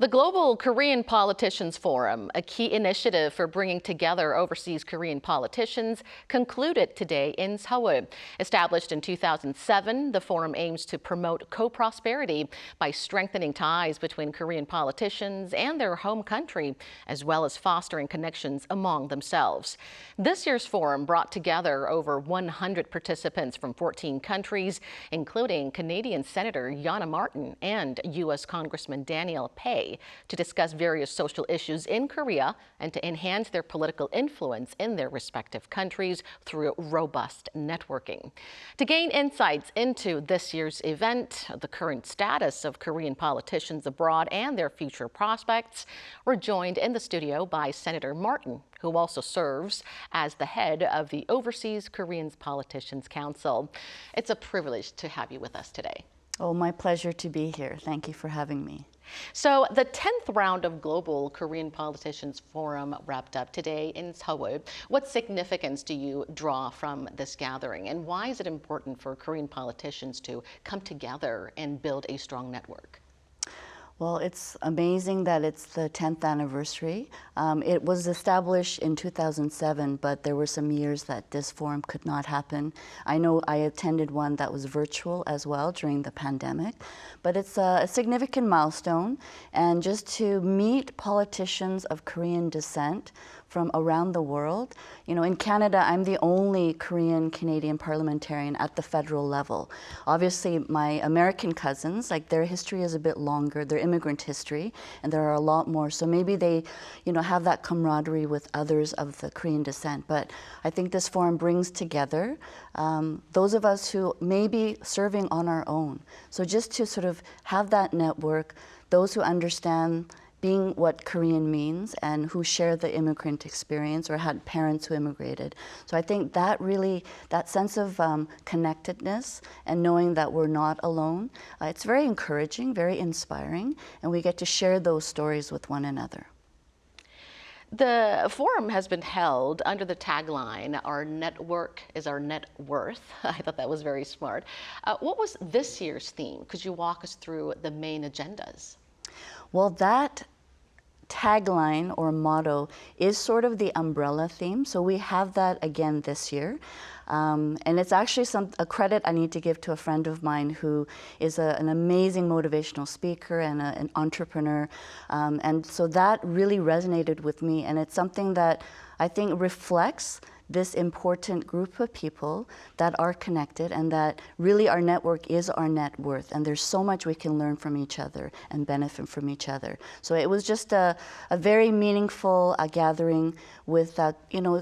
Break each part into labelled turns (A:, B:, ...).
A: The Global Korean Politicians Forum, a key initiative for bringing together overseas Korean politicians, concluded today in Seoul. Established in 2007, the forum aims to promote co-prosperity by strengthening ties between Korean politicians and their home country, as well as fostering connections among themselves. This year's forum brought together over 100 participants from 14 countries, including Canadian Senator Yonah and U.S. Congressman Daniel Pae, to discuss various social issues in Korea and to enhance their political influence in their respective countries through robust networking. To gain insights into this year's event, the current status of Korean politicians abroad and their future prospects, we're joined in the studio by Senator Martin, who also serves as the head of the Overseas Korean Politicians Council. It's a privilege to have you with us today.
B: Oh, my pleasure to be here. Thank you for having me.
A: So the 10th round of Global Korean Politicians Forum wrapped up today in Seoul. What significance do you draw from this gathering, and why is it important for Korean politicians to come together and build a strong network?
B: Well, it's amazing that it's the 10th anniversary. It was established in 2007, but there were some years that this forum could not happen. I know I attended one that was virtual as well during the pandemic, but it's a significant milestone. And just to meet politicians of Korean descent from around the world. You know, in Canada, I'm the only Korean-Canadian parliamentarian at the federal level. Obviously, my American cousins, like their history is a bit longer, their immigrant history, and there are a lot more. So maybe they, have that camaraderie with others of the Korean descent. But I think this forum brings together those of us who may be serving on our own. So just to sort of have that network, those who understand being what Korean means and who share the immigrant experience or had parents who immigrated. So I think that really, that sense of connectedness and knowing that we're not alone, it's very encouraging, very inspiring, and we get to share those stories with one another.
A: The forum has been held under the tagline, "Our network is our net worth." I thought that was very smart. What was this year's theme? Could you walk us through the main agendas?
B: Well, that tagline or motto is sort of the umbrella theme. So we have that again this year. And it's actually a credit I need to give to a friend of mine who is an amazing motivational speaker and an entrepreneur. And so that really resonated with me. And it's something that I think reflects this important group of people that are connected and that really our network is our net worth. And there's so much we can learn from each other and benefit from each other. So it was just a very meaningful gathering with,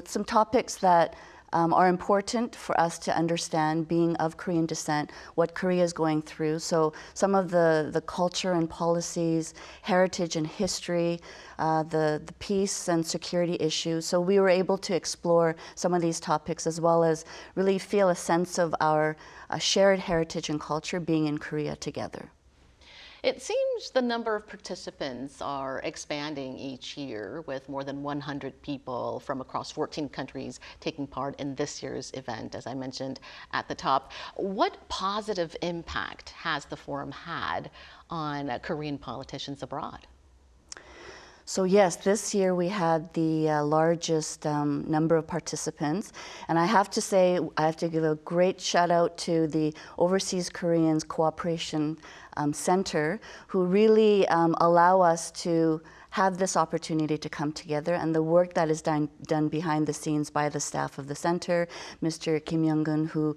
B: some topics that are important for us to understand, being of Korean descent, what Korea is going through. So some of the culture and policies, heritage and history, the peace and security issues. So we were able to explore some of these topics as well as really feel a sense of our shared heritage and culture being in Korea together.
A: It seems the number of participants are expanding each year, with more than 100 people from across 14 countries taking part in this year's event, as I mentioned at the top. What positive impact has the forum had on Korean politicians abroad?
B: So yes, this year we had the largest number of participants. And I have to say, I have to give a great shout out to the Overseas Koreans Cooperation Center, who really allow us to have this opportunity to come together, and the work that is done behind the scenes by the staff of the center, Mr. Kim Young-gun, who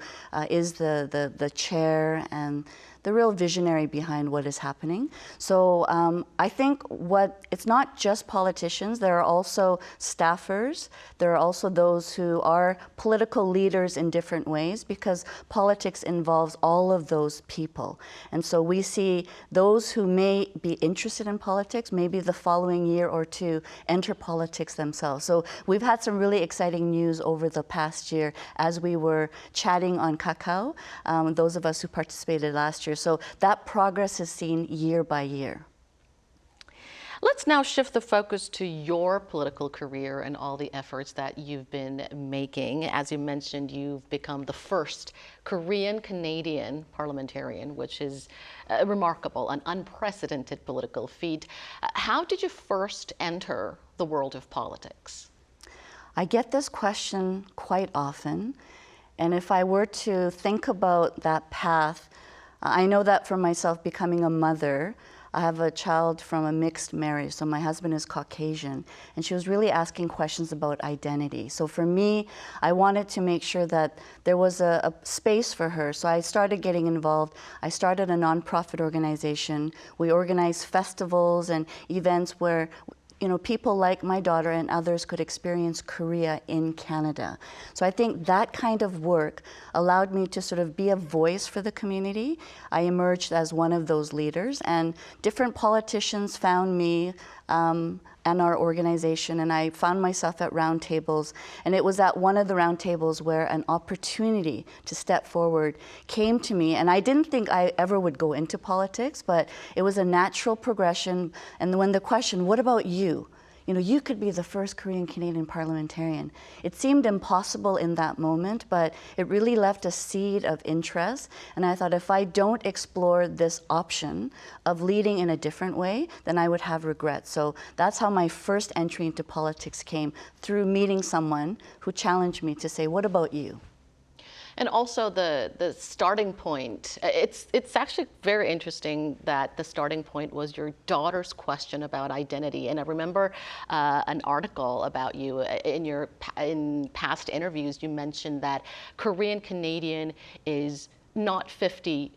B: is the chair and the real visionary behind what is happening. So I think it's not just politicians, there are also staffers, there are also those who are political leaders in different ways, because politics involves all of those people. And so we see those who may be interested in politics, maybe the following year or two enter politics themselves. So we've had some really exciting news over the past year as we were chatting on Kakao, those of us who participated last year. So that progress is seen year by year.
A: Let's now shift the focus to your political career and all the efforts that you've been making. As you mentioned, you've become the first Korean-Canadian parliamentarian, which is remarkable, an unprecedented political feat. How did you first enter the world of politics?
B: I get this question quite often, and if I were to think about that path, I know that for myself, becoming a mother, I have a child from a mixed marriage, so my husband is Caucasian, and she was really asking questions about identity. So for me, I wanted to make sure that there was a space for her, so I started getting involved. I started a nonprofit organization. We organized festivals and events where people like my daughter and others could experience Korea in Canada. So I think that kind of work allowed me to sort of be a voice for the community. I emerged as one of those leaders, and different politicians found me and our organization, and I found myself at roundtables. And it was at one of the roundtables where an opportunity to step forward came to me. And I didn't think I ever would go into politics, but it was a natural progression. And when the question, what about you? You could be the first Korean-Canadian parliamentarian. It seemed impossible in that moment, but it really left a seed of interest. And I thought, if I don't explore this option of leading in a different way, then I would have regret. So that's how my first entry into politics came, through meeting someone who challenged me to say, what about you?
A: And also the starting point, it's actually very interesting that the starting point was your daughter's question about identity. And I remember an article about you in past interviews. You mentioned that Korean Canadian is not 50%,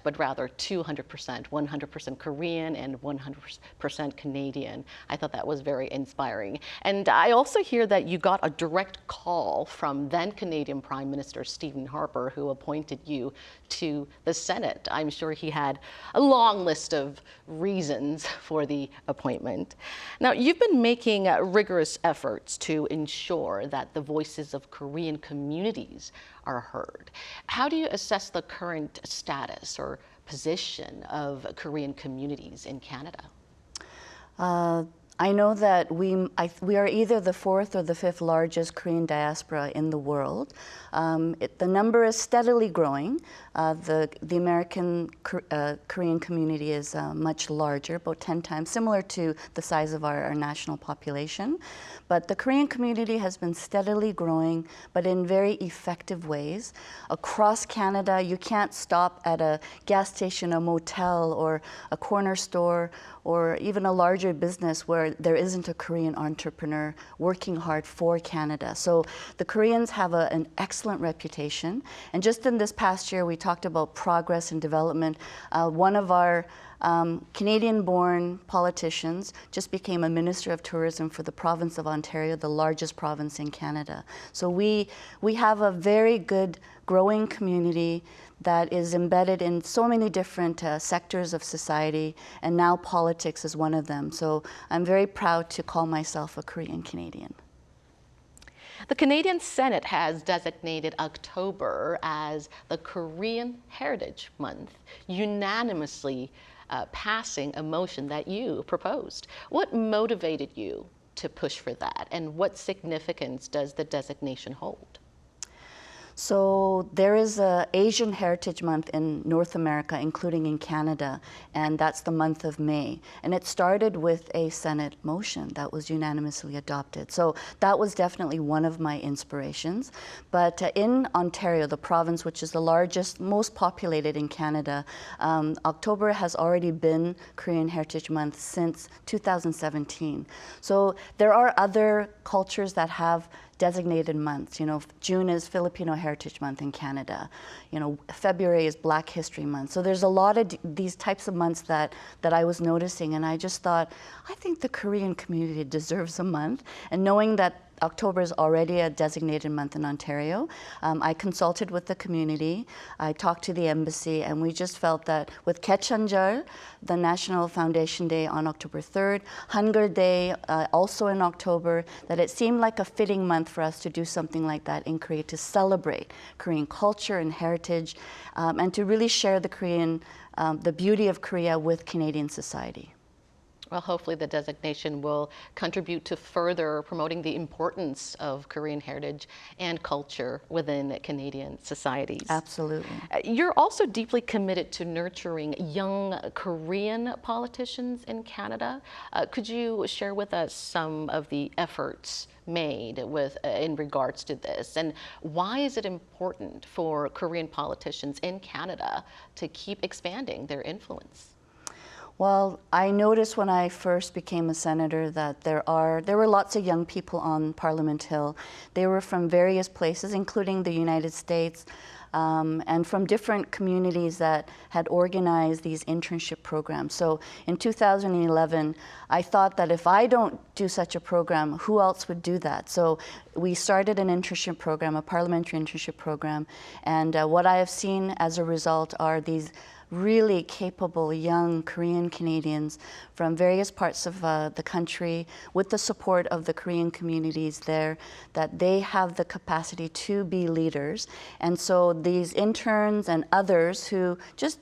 A: but rather 200%, 100% Korean and 100% Canadian. I thought that was very inspiring. And I also hear that you got a direct call from then Canadian Prime Minister Stephen Harper, who appointed you to the Senate. I'm sure he had a long list of reasons for the appointment. Now, you've been making rigorous efforts to ensure that the voices of Korean communities are heard. How do you assess the current status or position of Korean communities in Canada?
B: I know that we are either the fourth or the fifth largest Korean diaspora in the world. The number is steadily growing. The American Korean community is much larger, about 10 times, similar to the size of our national population. But the Korean community has been steadily growing, but in very effective ways. Across Canada, you can't stop at a gas station, a motel, or a corner store, or even a larger business where there isn't a Korean entrepreneur working hard for Canada. So the Koreans have an excellent reputation. And just in this past year, we talked about progress and development. One of our Canadian-born politicians just became a Minister of Tourism for the province of Ontario, the largest province in Canada. So we have a very good growing community that is embedded in so many different sectors of society, and now politics is one of them. So I'm very proud to call myself a Korean Canadian.
A: The Canadian Senate has designated October as the Korean Heritage Month, unanimously passing a motion that you proposed. What motivated you to push for that, and what significance does the designation hold?
B: So there is an Asian Heritage Month in North America, including in Canada, and that's the month of May. And it started with a Senate motion that was unanimously adopted. So that was definitely one of my inspirations. But in Ontario, the province which is the largest, most populated in Canada, October has already been Korean Heritage Month since 2017. So there are other cultures that have designated months. June is Filipino Heritage Month in Canada. February is Black History Month. So there's a lot of these types of months that I was noticing, and I just thought, I think the Korean community deserves a month. And knowing that October is already a designated month in Ontario, I consulted with the community, I talked to the embassy, and we just felt that with Kaechanjeol, the National Foundation Day on October 3rd, Hangul Day also in October, that it seemed like a fitting month for us to do something like that in Korea, to celebrate Korean culture and heritage, and to really share the beauty of Korea with Canadian society.
A: Well, hopefully the designation will contribute to further promoting the importance of Korean heritage and culture within Canadian societies.
B: Absolutely.
A: You're also deeply committed to nurturing young Korean politicians in Canada. Could you share with us some of the efforts made in regards to this, and why is it important for Korean politicians in Canada to keep expanding their influence?
B: Well, I noticed when I first became a senator that there were lots of young people on Parliament Hill. They were from various places, including the United States, and from different communities that had organized these internship programs. So in 2011, I thought that if I don't do such a program, who else would do that? So we started an internship program, a parliamentary internship program, and what I have seen as a result are these really capable young Korean Canadians from various parts of the country, with the support of the Korean communities there, that they have the capacity to be leaders. And so these interns and others who just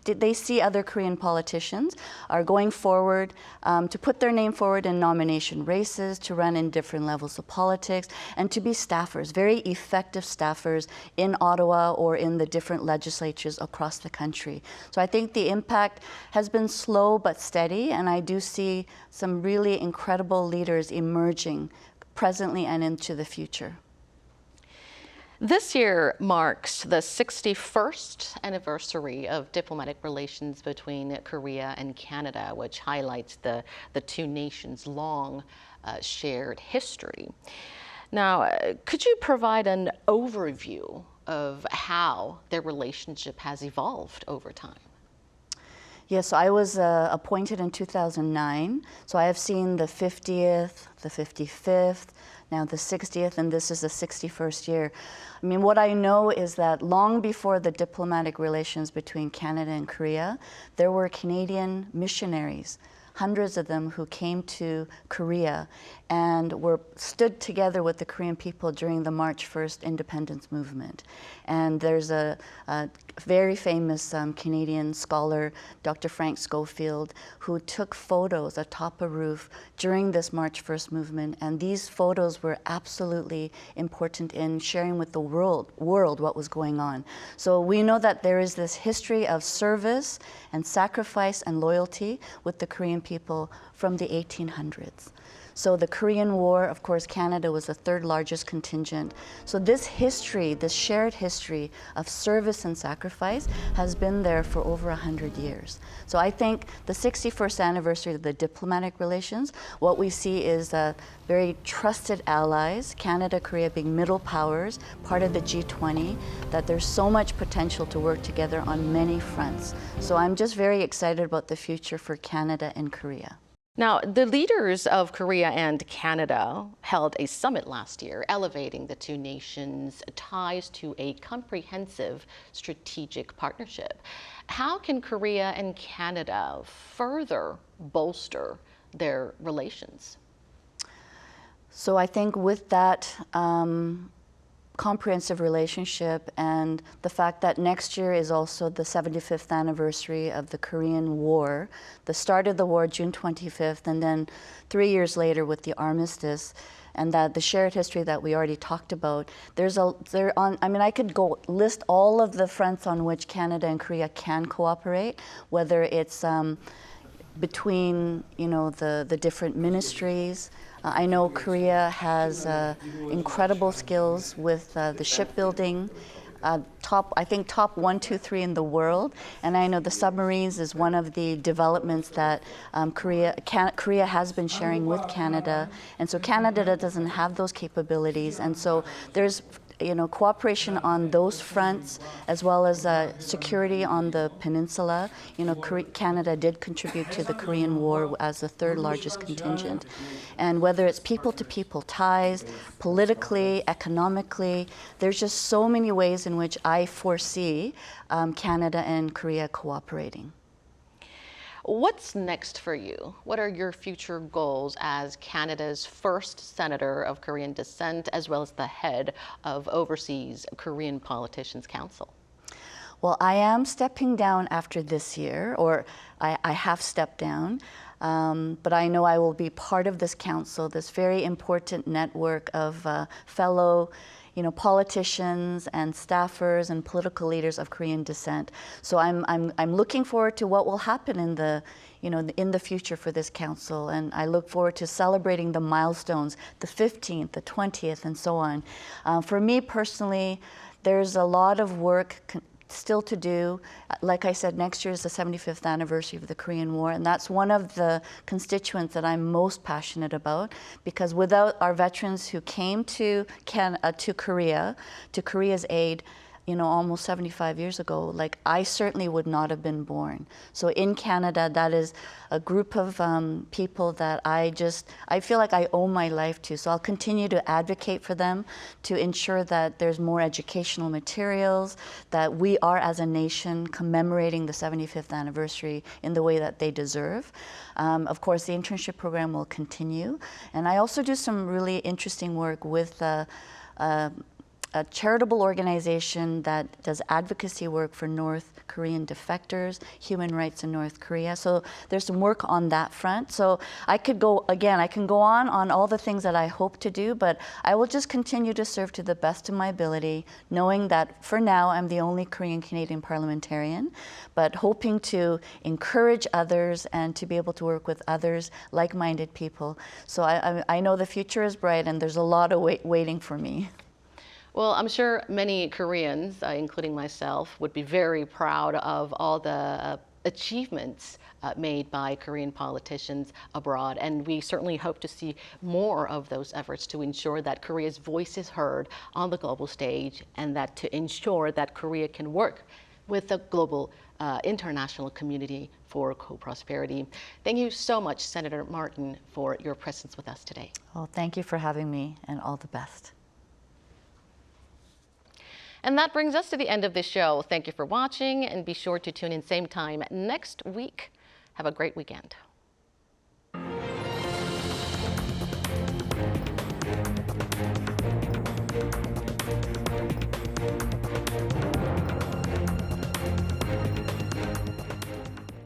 B: they see other Korean politicians are going forward to put their name forward in nomination races, to run in different levels of politics, and to be staffers, very effective staffers in Ottawa or in the different legislatures across the country. So I think the impact has been slow but steady, and I do see some really incredible leaders emerging presently and into the future.
A: This year marks the 61st anniversary of diplomatic relations between Korea and Canada, which highlights the two nations' long shared history. Now, could you provide an overview of how their relationship has evolved over time?
B: Yes, so I was appointed in 2009, so I have seen the 50th, the 55th, now the 60th, and this is the 61st year. I mean, what I know is that long before the diplomatic relations between Canada and Korea, there were Canadian missionaries, hundreds of them, who came to Korea and stood together with the Korean people during the March 1st independence movement. And there's a very famous Canadian scholar, Dr. Frank Schofield, who took photos atop a roof during this March 1st movement. And these photos were absolutely important in sharing with the world what was going on. So we know that there is this history of service and sacrifice and loyalty with the Korean people from the 1800s. So the Korean War, of course, Canada was the third largest contingent. So this history, this shared history of service and sacrifice has been there for over 100 years. So I think the 61st anniversary of the diplomatic relations, what we see is very trusted allies, Canada, Korea being middle powers, part of the G20, that there's so much potential to work together on many fronts. So I'm just very excited about the future for Canada and Korea.
A: Now, the leaders of Korea and Canada held a summit last year, elevating the two nations' ties to a comprehensive strategic partnership. How can Korea and Canada further bolster their relations?
B: So I think with that comprehensive relationship and the fact that next year is also the 75th anniversary of the Korean War, the start of the war, June 25th, and then 3 years later with the armistice, and that the shared history that we already talked about, I could go list all of the fronts on which Canada and Korea can cooperate, whether it's between the different ministries. I know Korea has incredible skills with the shipbuilding, I think top 1, 2, 3 in the world. And I know the submarines is one of the developments that Korea has been sharing with Canada. And so Canada doesn't have those capabilities. And so there's cooperation on those fronts, as well as security on the peninsula. Canada did contribute to the Korean War as the third largest contingent. And whether it's people-to-people ties, politically, economically, there's just so many ways in which I foresee Canada and Korea cooperating.
A: What's next for you? What are your future goals as Canada's first senator of Korean descent, as well as the head of Overseas Korean Politicians Council?
B: Well, I am stepping down after this year, or I have stepped down. But I know I will be part of this council, this very important network of fellow politicians and staffers and political leaders of Korean descent. So I'm looking forward to what will happen in the future for this council, and I look forward to celebrating the milestones, the 15th, the 20th, and so on. For me personally, there's a lot of work still to do. Like I said, next year is the 75th anniversary of the Korean War, and that's one of the constituents that I'm most passionate about, because without our veterans who came to Korea, to Korea's aid, almost 75 years ago, like I certainly would not have been born. So in Canada, that is a group of people that I feel like I owe my life to. So I'll continue to advocate for them, to ensure that there's more educational materials, that we are as a nation commemorating the 75th anniversary in the way that they deserve. Of course, the internship program will continue. And I also do some really interesting work with a charitable organization that does advocacy work for North Korean defectors, human rights in North Korea. So there's some work on that front. So I can go on all the things that I hope to do, but I will just continue to serve to the best of my ability, knowing that for now I'm the only Korean Canadian parliamentarian, but hoping to encourage others and to be able to work with others, like-minded people. So I know the future is bright, and there's a lot of waiting for me.
A: Well, I'm sure many Koreans, including myself, would be very proud of all the achievements made by Korean politicians abroad. And we certainly hope to see more of those efforts to ensure that Korea's voice is heard on the global stage, and that to ensure that Korea can work with the global international community for co-prosperity. Thank you so much, Senator Martin, for your presence with us today.
B: Well, thank you for having me, and all the best.
A: And that brings us to the end of this show. Thank you for watching, and be sure to tune in same time next week. Have a great weekend.